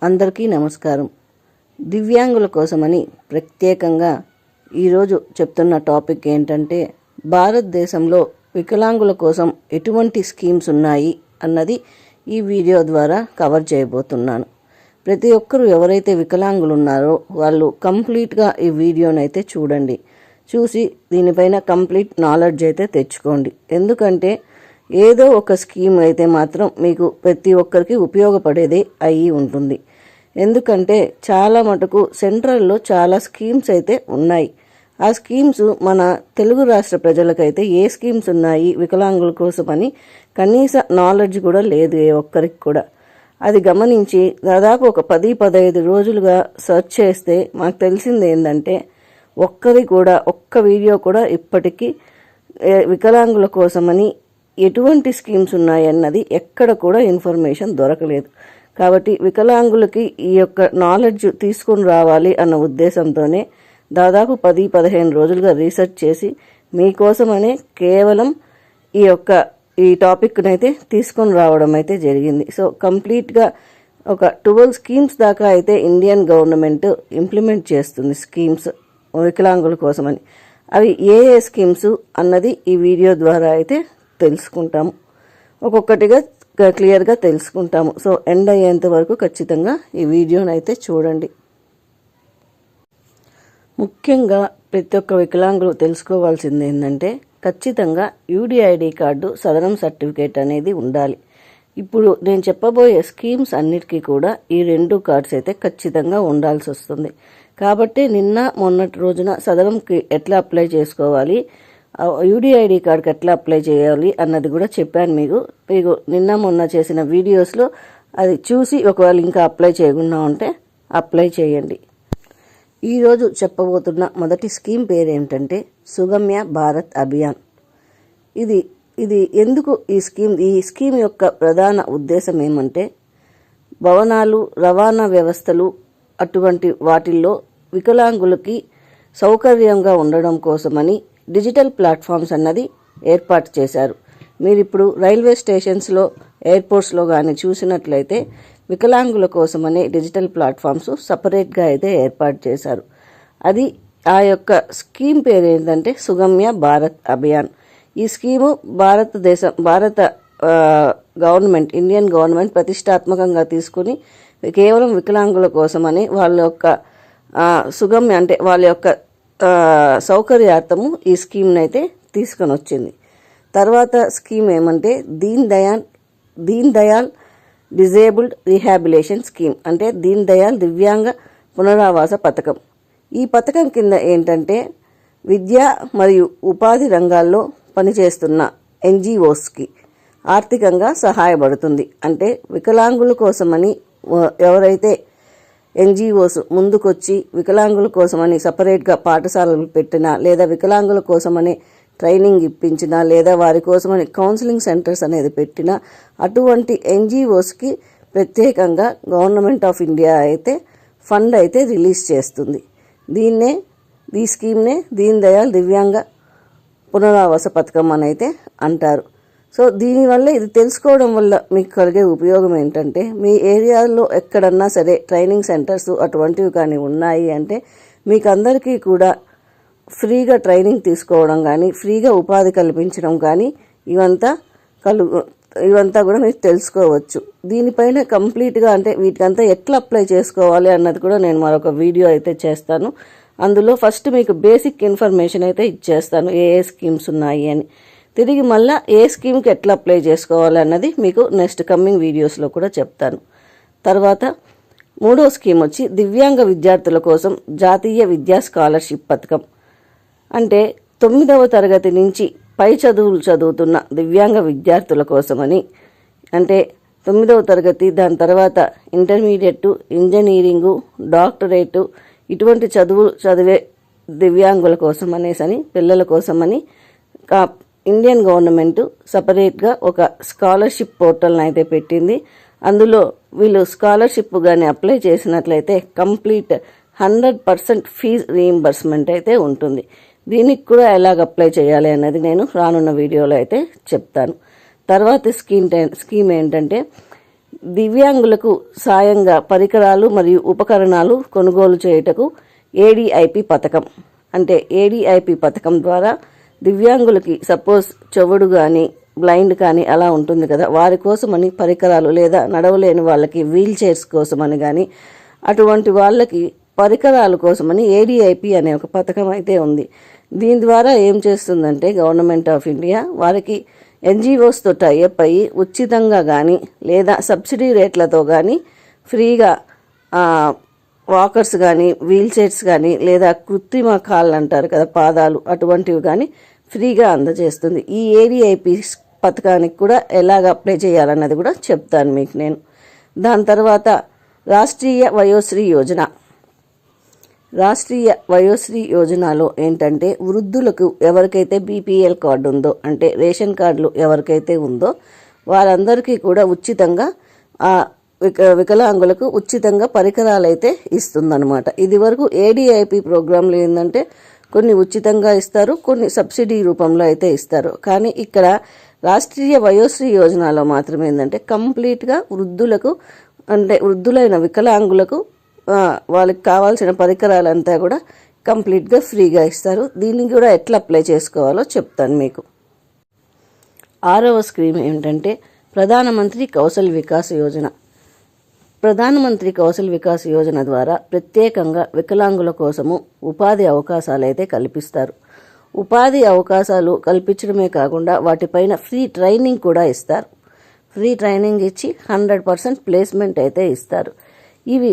అందరికీ నమస్కారం. దివ్యాంగుల కోసమని ప్రత్యేకంగా ఈరోజు చెప్తున్న టాపిక్ ఏంటంటే, భారతదేశంలో వికలాంగుల కోసం ఎటువంటి స్కీమ్స్ ఉన్నాయి అన్నది ఈ వీడియో ద్వారా కవర్ చేయబోతున్నాను. ప్రతి ఒక్కరూ ఎవరైతే వికలాంగులు ఉన్నారో వాళ్ళు కంప్లీట్గా ఈ వీడియోనైతే చూడండి. చూసి దీనిపైన కంప్లీట్ నాలెడ్జ్ అయితే తెచ్చుకోండి. ఎందుకంటే ఏదో ఒక స్కీమ్ అయితే మాత్రం మీకు ప్రతి ఒక్కరికి ఉపయోగపడేదే అయి ఉంటుంది. ఎందుకంటే చాలా మటుకు సెంట్రల్లో చాలా స్కీమ్స్ అయితే ఉన్నాయి. ఆ స్కీమ్స్ మన తెలుగు రాష్ట్ర ప్రజలకైతే ఏ స్కీమ్స్ ఉన్నాయి వికలాంగుల కోసం అని కనీస నాలెడ్జ్ కూడా లేదు ఏ ఒక్కరికి కూడా. అది గమనించి దాదాపు ఒక 10-15 రోజులుగా సెర్చ్ చేస్తే మాకు తెలిసింది ఏంటంటే, ఒక్క వీడియో కూడా ఇప్పటికీ వికలాంగుల కోసమని ఎటువంటి స్కీమ్స్ ఉన్నాయన్నది ఎక్కడ కూడా ఇన్ఫర్మేషన్ దొరకలేదు. కాబట్టి వికలాంగులకి ఈ యొక్క నాలెడ్జ్ తీసుకుని రావాలి అన్న ఉద్దేశంతోనే దాదాపు 10-15 రోజులుగా రీసెర్చ్ చేసి మీకోసమనే కేవలం ఈ టాపిక్ని అయితే తీసుకొని రావడం అయితే జరిగింది. సో కంప్లీట్గా ఒక 12 స్కీమ్స్ దాకా అయితే ఇండియన్ గవర్నమెంట్ ఇంప్లిమెంట్ చేస్తుంది స్కీమ్స్ వికలాంగుల కోసమని. అవి ఏ స్కీమ్స్ అన్నది ఈ వీడియో ద్వారా అయితే తెలుసుకుంటాము. ఒక్కొక్కటిగా క్లియర్గా తెలుసుకుంటాము. సో ఎండ్ అయ్యేంత వరకు ఖచ్చితంగా ఈ వీడియోని అయితే చూడండి. ముఖ్యంగా ప్రతి ఒక్క వికలాంగులు తెలుసుకోవాల్సింది ఏంటంటే, ఖచ్చితంగా యూడిఐడి కార్డు, సదరం సర్టిఫికేట్ అనేది ఉండాలి. ఇప్పుడు నేను చెప్పబోయే స్కీమ్స్ అన్నిటికీ కూడా ఈ 2 కార్డ్స్ అయితే ఖచ్చితంగా ఉండాల్సి వస్తుంది. కాబట్టి నిన్న మొన్నటి రోజున సదరంకి ఎట్లా అప్లై చేసుకోవాలి, యూడిఐడి కార్డ్కి ఎట్లా అప్లై చేయాలి అన్నది కూడా చెప్పాను మీకు నిన్న మొన్న చేసిన వీడియోస్లో. అది చూసి ఒకవేళ ఇంకా అప్లై చేయకుండా ఉంటే అప్లై చేయండి. ఈరోజు చెప్పబోతున్న మొదటి స్కీమ్ పేరు ఏంటంటే సుగమ్య భారత్ అభియాన్. ఇది ఎందుకు ఈ స్కీమ్ యొక్క ప్రధాన ఉద్దేశం ఏమంటే, భవనాలు, రవాణా వ్యవస్థలు అటువంటి వాటిల్లో వికలాంగులకి సౌకర్యంగా ఉండడం కోసమని డిజిటల్ ప్లాట్ఫామ్స్ అన్నది ఏర్పాటు చేశారు. మీరు ఇప్పుడు రైల్వే స్టేషన్స్లో, ఎయిర్పోర్ట్స్లో కానీ చూసినట్లయితే వికలాంగుల కోసమనే డిజిటల్ ప్లాట్ఫామ్స్ సపరేట్గా అయితే ఏర్పాటు చేశారు. ఆ యొక్క స్కీమ్ పేరు ఏంటంటే సుగమ్య భారత్ అభియాన్. ఈ స్కీము భారత గవర్నమెంట్, ఇండియన్ గవర్నమెంట్ ప్రతిష్టాత్మకంగా తీసుకుని కేవలం వికలాంగుల కోసమని వాళ్ళ యొక్క సుగమ్య అంటే వాళ్ళ యొక్క సౌకర్యార్థము ఈ స్కీమ్ని అయితే తీసుకొని వచ్చింది. తర్వాత స్కీమ్ ఏమంటే Deen Dayal disabled rehabilitation scheme, అంటే దీన్ దయాల్ దివ్యాంగ పునరావాస పథకం. ఈ పథకం కింద ఏంటంటే విద్య మరియు ఉపాధి రంగాల్లో పనిచేస్తున్న ఎన్జిఓస్కి ఆర్థికంగా సహాయపడుతుంది. అంటే వికలాంగుల కోసమని ఎవరైతే ఎన్జిఓస్ ముందుకొచ్చి వికలాంగుల కోసమని సపరేట్గా పాఠశాలలు పెట్టినా, లేదా వికలాంగుల కోసమని ట్రైనింగ్ ఇప్పించినా, లేదా వారి కోసమని కౌన్సిలింగ్ సెంటర్స్ అనేది పెట్టినా, అటువంటి ఎన్జిఓస్కి ప్రత్యేకంగా గవర్నమెంట్ ఆఫ్ ఇండియా అయితే ఫండ్ అయితే రిలీజ్ చేస్తుంది. ఈ స్కీమ్నే దీన్ దయాల్ దివ్యాంగ పునరావాస పథకం అని అయితే అంటారు. సో దీనివల్ల, ఇది తెలుసుకోవడం వల్ల మీకు కలిగే ఉపయోగం ఏంటంటే, మీ ఏరియాలో ఎక్కడన్నా సరే ట్రైనింగ్ సెంటర్స్ అటువంటివి కానీ ఉన్నాయి అంటే మీకు అందరికీ కూడా ఫ్రీగా ట్రైనింగ్ తీసుకోవడం కానీ, ఫ్రీగా ఉపాధి కల్పించడం కానీ ఇవంతా కూడా మీరు తెలుసుకోవచ్చు. దీనిపైన కంప్లీట్గా అంటే వీటికంతా ఎట్లా అప్లై చేసుకోవాలి అన్నది కూడా నేను మరొక వీడియో అయితే చేస్తాను. అందులో ఫస్ట్ మీకు బేసిక్ ఇన్ఫర్మేషన్ అయితే ఇచ్చేస్తాను, ఏ స్కీమ్స్ ఉన్నాయి అని. తిరిగి మళ్ళీ ఏ స్కీమ్కి ఎట్లా అప్లై చేసుకోవాలి అన్నది మీకు నెక్స్ట్ కమింగ్ వీడియోస్లో కూడా చెప్తాను. తర్వాత మూడో స్కీమ్ వచ్చి దివ్యాంగ విద్యార్థుల కోసం జాతీయ విద్యా స్కాలర్షిప్ పథకం. అంటే 9వ తరగతి నుంచి పై చదువులు చదువుతున్న దివ్యాంగ విద్యార్థుల కోసమని, అంటే 9వ తరగతి దాని తర్వాత ఇంటర్మీడియట్, ఇంజనీరింగు, డాక్టరేటు ఇటువంటి చదివే దివ్యాంగుల కోసం అనేసని, పిల్లల కోసమని ఇండియన్ గవర్నమెంట్ సపరేట్గా ఒక స్కాలర్షిప్ పోర్టల్ని అయితే పెట్టింది. అందులో వీళ్ళు స్కాలర్షిప్ కానీ అప్లై చేసినట్లయితే కంప్లీట్ 100% ఫీజ్ రీయింబర్స్మెంట్ అయితే ఉంటుంది. దీనికి కూడా ఎలాగ అప్లై చేయాలి అన్నది నేను రానున్న వీడియోలో అయితే చెప్తాను. తర్వాత స్కీమ్ ఏంటంటే దివ్యాంగులకు సాయంగా పరికరాలు మరియు ఉపకరణాలు కొనుగోలు చేయుటకు ఏడీఐపి పథకం. అంటే ఏడీఐపి పథకం ద్వారా దివ్యాంగులకి సపోజ్ చెవుడు కానీ బ్లైండ్ కానీ అలా ఉంటుంది కదా, వారి కోసమని పరికరాలు లేదా నడవలేని వాళ్ళకి వీల్ చైర్స్ కోసమని కానీ అటువంటి వాళ్ళకి పరికరాల కోసమని ఏడీఐపి అనే ఒక పథకం అయితే ఉంది. దీని ద్వారా ఏం చేస్తుందంటే గవర్నమెంట్ ఆఫ్ ఇండియా వారికి ఎన్జిఓస్తో టైఅప్ అయ్యి ఉచితంగా కానీ లేదా సబ్సిడీ రేట్లతో కానీ ఫ్రీగా వాకర్స్ కానీ వీల్ చైర్స్ కానీ లేదా కృత్రిమ కాళ్ళు అంటారు కదా పాదాలు, అటువంటివి కానీ ఫ్రీగా అందజేస్తుంది. ఈ ఏడీఐపి పథకానికి కూడా ఎలాగ అప్లై చేయాలన్నది కూడా చెప్తాను మీకు నేను. దాని తర్వాత రాష్ట్రీయ వయోశ్రీ యోజన. రాష్ట్రీయ వయోశ్రీ యోజనలో ఏంటంటే వృద్ధులకు ఎవరికైతే బీపీఎల్ కార్డు ఉందో అంటే రేషన్ కార్డులు ఎవరికైతే ఉందో వారందరికీ కూడా ఉచితంగా వికలాంగులకు ఉచితంగా పరికరాలు అయితే ఇస్తుందన్నమాట. ఇది వరకు ఏడీఐపి ప్రోగ్రాంలు ఏంటంటే కొన్ని ఉచితంగా ఇస్తారు, కొన్ని సబ్సిడీ రూపంలో అయితే ఇస్తారు. కానీ ఇక్కడ రాష్ట్రీయ వయోశ్రీ యోజనలో మాత్రం ఏంటంటే కంప్లీట్గా వృద్ధులకు అంటే వృద్ధులైన వికలాంగులకు వాళ్ళకి కావాల్సిన పరికరాలంతా కూడా కంప్లీట్గా ఫ్రీగా ఇస్తారు. దీన్ని కూడా ఎట్లా అప్లై చేసుకోవాలో చెప్తాను మీకు. 6వ స్కీమ్ ఏంటంటే ప్రధానమంత్రి కౌశల్ వికాస్ యోజన. ప్రధానమంత్రి కౌశల్ వికాస్ యోజన ద్వారా ప్రత్యేకంగా వికలాంగుల కోసము ఉపాధి అవకాశాలు అయితే కల్పిస్తారు. ఉపాధి అవకాశాలు కల్పించడమే కాకుండా వాటిపైన ఫ్రీ ట్రైనింగ్ కూడా ఇస్తారు. ఫ్రీ ట్రైనింగ్ ఇచ్చి 100% ప్లేస్మెంట్ అయితే ఇస్తారు. ఇవి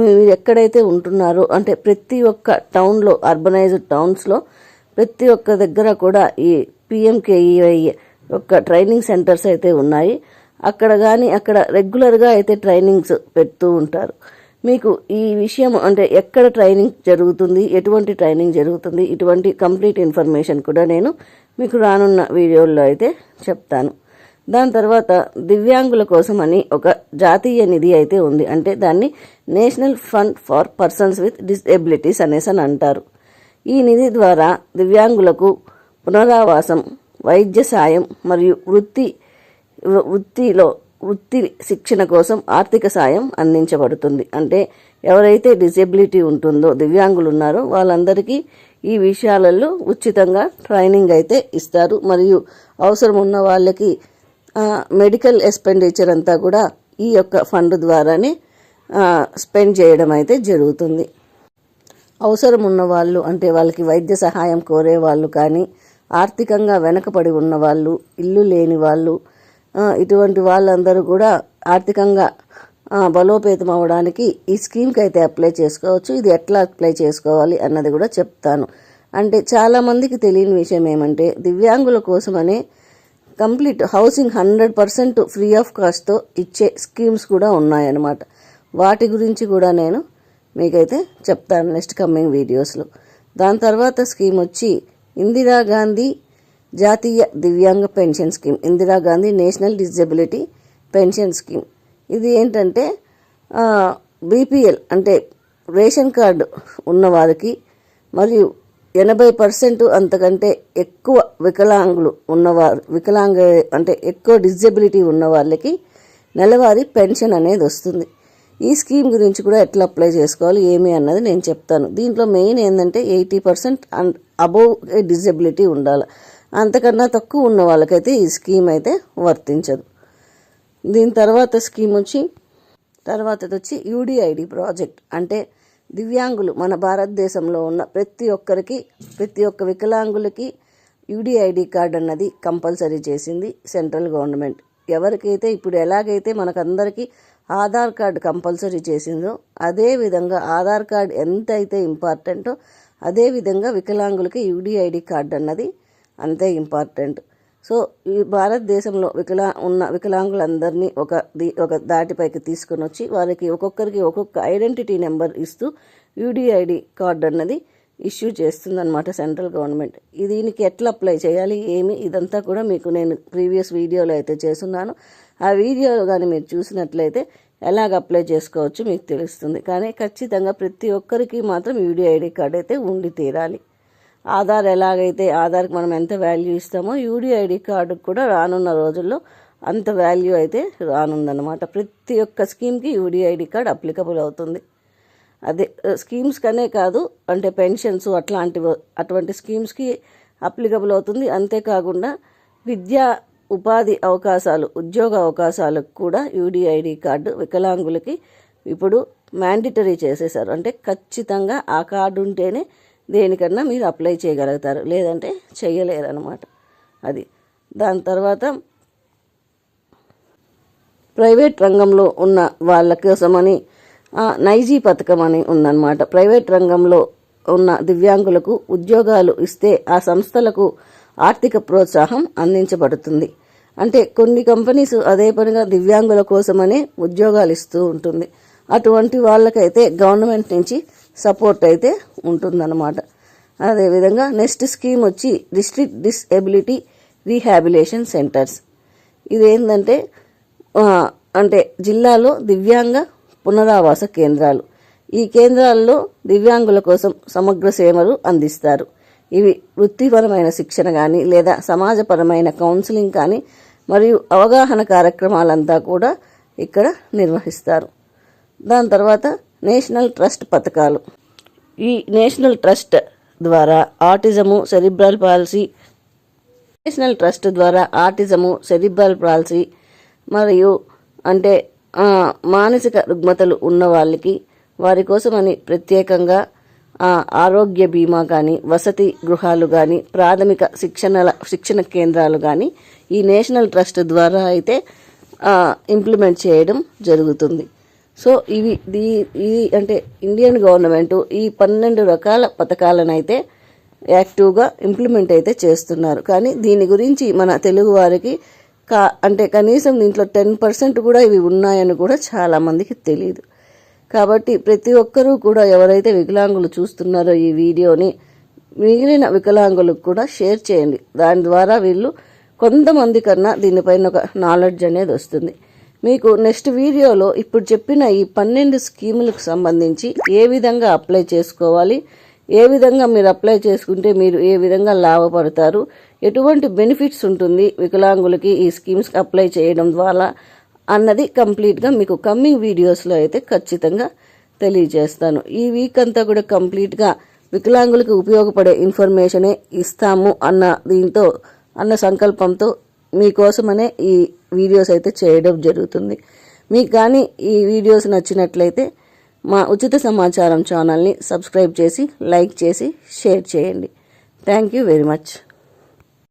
మీరు ఎక్కడైతే ఉంటున్నారో అంటే ప్రతి ఒక్క టౌన్లో, అర్బనైజ్డ్ టౌన్స్లో ప్రతి ఒక్క దగ్గర కూడా ఈ పిఎంకేఈవై యొక్క ట్రైనింగ్ సెంటర్స్ అయితే ఉన్నాయి. అక్కడ కానీ అక్కడ రెగ్యులర్గా అయితే ట్రైనింగ్స్ పెడుతూ ఉంటారు. మీకు ఈ విషయం అంటే ఎక్కడ ట్రైనింగ్ జరుగుతుంది, ఎటువంటి ట్రైనింగ్ జరుగుతుంది, ఇటువంటి కంప్లీట్ ఇన్ఫర్మేషన్ కూడా నేను మీకు రానున్న వీడియోల్లో అయితే చెప్తాను. దాని తర్వాత దివ్యాంగుల కోసమని ఒక జాతీయ నిధి అయితే ఉంది. అంటే దాన్ని national fund for persons with disabilities అనేసి అని అంటారు. ఈ నిధి ద్వారా దివ్యాంగులకు పునరావాసం, వైద్య సాయం మరియు వృత్తి శిక్షణ కోసం ఆర్థిక సాయం అందించబడుతుంది. అంటే ఎవరైతే డిసేబిలిటీ ఉంటుందో దివ్యాంగులు ఉన్నారో వాళ్ళందరికీ ఈ విషయాలలో ఉచితంగా ట్రైనింగ్ అయితే ఇస్తారు. మరియు అవసరం ఉన్న వాళ్ళకి మెడికల్ ఎక్స్పెండిచర్ అంతా కూడా ఈ యొక్క ఫండ్ ద్వారానే స్పెండ్ చేయడం అయితే జరుగుతుంది. అవసరం ఉన్న వాళ్ళు అంటే వాళ్ళకి వైద్య సహాయం కోరే వాళ్ళు కానీ, ఆర్థికంగా వెనకబడి ఉన్న వాళ్ళు, ఇల్లు లేని వాళ్ళు, ఇటువంటి వాళ్ళందరూ కూడా ఆర్థికంగా బలోపేతం అవ్వడానికి ఈ స్కీమ్కి అయితే అప్లై చేసుకోవచ్చు. ఇది ఎట్లా అప్లై చేసుకోవాలి అన్నది కూడా చెప్తాను. అంటే చాలామందికి తెలియని విషయం ఏమంటే దివ్యాంగుల కోసమనే కంప్లీట్ హౌసింగ్ 100% ఫ్రీ ఆఫ్ కాస్ట్తో ఇచ్చే స్కీమ్స్ కూడా ఉన్నాయన్నమాట. వాటి గురించి కూడా నేను మీకైతే చెప్తాను నెక్స్ట్ కమింగ్ వీడియోస్లో. దాని తర్వాత స్కీమ్ వచ్చి ఇందిరాగాంధీ జాతీయ దివ్యాంగ pension scheme, Indira Gandhi national disability pension scheme. ఇది ఏంటంటే బీపీఎల్ అంటే రేషన్ కార్డు ఉన్నవారికి మరియు 80% అంతకంటే ఎక్కువ వికలాంగులు ఉన్నవారు, అంటే ఎక్కువ డిజబిలిటీ ఉన్న వాళ్ళకి నెలవారీ పెన్షన్ అనేది వస్తుంది. ఈ స్కీమ్ గురించి కూడా ఎట్లా అప్లై చేసుకోవాలి ఏమి అన్నది నేను చెప్తాను. దీంట్లో మెయిన్ ఏంటంటే 80% అండ్ అబోవ్ డిజబిలిటీ ఉండాలి. అంతకన్నా తక్కువ ఉన్న వాళ్ళకైతే ఈ స్కీమ్ అయితే వర్తించదు. దీని తర్వాత స్కీమ్ వచ్చి యూడిఐడి ప్రాజెక్ట్. అంటే దివ్యాంగులు మన భారతదేశంలో ఉన్న ప్రతి ఒక్క వికలాంగులకి యూడిఐడి కార్డ్ అన్నది కంపల్సరీ చేసింది సెంట్రల్ గవర్నమెంట్. ఎవరికైతే ఇప్పుడు ఎలాగైతే మనకందరికీ ఆధార్ కార్డు కంపల్సరీ చేసిందో అదేవిధంగా ఆధార్ కార్డు ఎంతైతే ఇంపార్టెంటో అదేవిధంగా వికలాంగులకి యూడిఐడి కార్డు అన్నది అంతే ఇంపార్టెంట్. సో ఈ భారతదేశంలో ఉన్న వికలాంగులందరినీ ఒక దాటిపైకి తీసుకొని వచ్చి వారికి ఒక్కొక్కరికి ఒక్కొక్క ఐడెంటిటీ నెంబర్ ఇస్తూ యూడిఐడి కార్డు అన్నది ఇష్యూ చేస్తుందన్నమాట సెంట్రల్ గవర్నమెంట్. దీనికి ఎట్లా అప్లై చేయాలి ఇదంతా కూడా మీకు నేను ప్రీవియస్ వీడియోలో అయితే చేస్తున్నాను. ఆ వీడియోలో కానీ మీరు చూసినట్లయితే ఎలాగ అప్లై చేసుకోవచ్చు మీకు తెలుస్తుంది. కానీ ఖచ్చితంగా ప్రతి ఒక్కరికి మాత్రం యూడిఐడి కార్డు అయితే ఉండి తీరాలి. ఆధార్కి మనం ఎంత వాల్యూ ఇస్తామో యూడిఐడి కార్డుకు కూడా రానున్న రోజుల్లో అంత వాల్యూ అయితే రానుందన్నమాట. ప్రతి ఒక్క స్కీమ్కి యూడిఐడి కార్డ్ అప్లికబుల్ అవుతుంది. అదే స్కీమ్స్ కనే కాదు, అంటే పెన్షన్స్ అటువంటి స్కీమ్స్కి అప్లికబుల్ అవుతుంది. అంతేకాకుండా విద్యా ఉపాధి అవకాశాలు, ఉద్యోగ అవకాశాలకు కూడా యూడిఐడి కార్డు వికలాంగులకి ఇప్పుడు మ్యాండిటరీ చేసేసారు. అంటే ఖచ్చితంగా ఆ కార్డు ఉంటేనే దేనికన్నా మీరు అప్లై చేయగలుగుతారు, లేదంటే చేయలేరు అన్నమాట. అది దాని తర్వాత ప్రైవేట్ రంగంలో ఉన్న వాళ్ళ కోసమని నైజీ పథకం అని ఉందన్నమాట. ప్రైవేట్ రంగంలో ఉన్న దివ్యాంగులకు ఉద్యోగాలు ఇస్తే ఆ సంస్థలకు ఆర్థిక ప్రోత్సాహం అందించబడుతుంది. అంటే కొన్ని కంపెనీస్ అదే పనిగా దివ్యాంగుల కోసమని ఉద్యోగాలు ఇస్తూ ఉంటుంది. అటువంటి వాళ్ళకైతే గవర్నమెంట్ నుంచి సపోర్ట్ అయితే ఉంటుందన్నమాట. అదేవిధంగా నెక్స్ట్ స్కీమ్ వచ్చి డిస్ట్రిక్ట్ డిసేబిలిటీ రీహాబిలేషన్ సెంటర్స్. ఇదేంటంటే అంటే జిల్లాలో దివ్యాంగ పునరావాస కేంద్రాలు. ఈ కేంద్రాల్లో దివ్యాంగుల కోసం సమగ్ర సేవలు అందిస్తారు. ఇవి వృత్తిపరమైన శిక్షణ కానీ లేదా సమాజపరమైన కౌన్సిలింగ్ కానీ మరియు అవగాహన కార్యక్రమాలంతా కూడా ఇక్కడ నిర్వహిస్తారు. దాని తర్వాత నేషనల్ ట్రస్ట్ పథకాలు. ఈ నేషనల్ ట్రస్ట్ ద్వారా ఆటిజము, సెరిబ్రల్ పాలసీ మరియు అంటే మానసిక రుగ్మతలు ఉన్న వాళ్ళకి వారి కోసమని ప్రత్యేకంగా ఆరోగ్య బీమా కానీ, వసతి గృహాలు కానీ, ప్రాథమిక శిక్షణ కేంద్రాలు కానీ ఈ నేషనల్ ట్రస్ట్ ద్వారా అయితే ఇంప్లిమెంట్ చేయడం జరుగుతుంది. సో ఇవి అంటే ఇండియన్ గవర్నమెంట్ ఈ 12 రకాల పథకాలను అయితే యాక్టివ్గా ఇంప్లిమెంట్ అయితే చేస్తున్నారు. కానీ దీని గురించి మన తెలుగు వారికి అంటే కనీసం దీంట్లో 10% కూడా ఇవి ఉన్నాయని కూడా చాలామందికి తెలియదు. కాబట్టి ప్రతి ఒక్కరూ కూడా ఎవరైతే వికలాంగులు చూస్తున్నారో ఈ వీడియోని మిగిలిన వికలాంగులకు కూడా షేర్ చేయండి. దాని ద్వారా వీళ్ళు కొంతమంది కన్నా దీనిపైన ఒక నాలెడ్జ్ అనేది వస్తుంది. మీకు నెక్స్ట్ వీడియోలో ఇప్పుడు చెప్పిన ఈ 12 స్కీములకు సంబంధించి ఏ విధంగా అప్లై చేసుకోవాలి, ఏ విధంగా మీరు అప్లై చేసుకుంటే మీరు ఏ విధంగా లాభపడతారు, ఎటువంటి బెనిఫిట్స్ ఉంటుంది వికలాంగులకి ఈ స్కీమ్స్కి అప్లై చేయడం ద్వారా అన్నది కంప్లీట్గా మీకు కమ్మింగ్ వీడియోస్లో అయితే ఖచ్చితంగా తెలియజేస్తాను. ఈ వీక్ అంతా కూడా కంప్లీట్గా వికలాంగులకు ఉపయోగపడే ఇన్ఫర్మేషనే ఇస్తాము అన్న సంకల్పంతో మీకోసమనే ఈ వీడియోస్ అయితే చేయడం జరుగుతుంది. మీకు కానీ ఈ వీడియోస్ నచ్చినట్లయితే మా ఉచిత సమాచారం ఛానల్ని సబ్స్క్రైబ్ చేసి, లైక్ చేసి, షేర్ చేయండి. Thank you very much.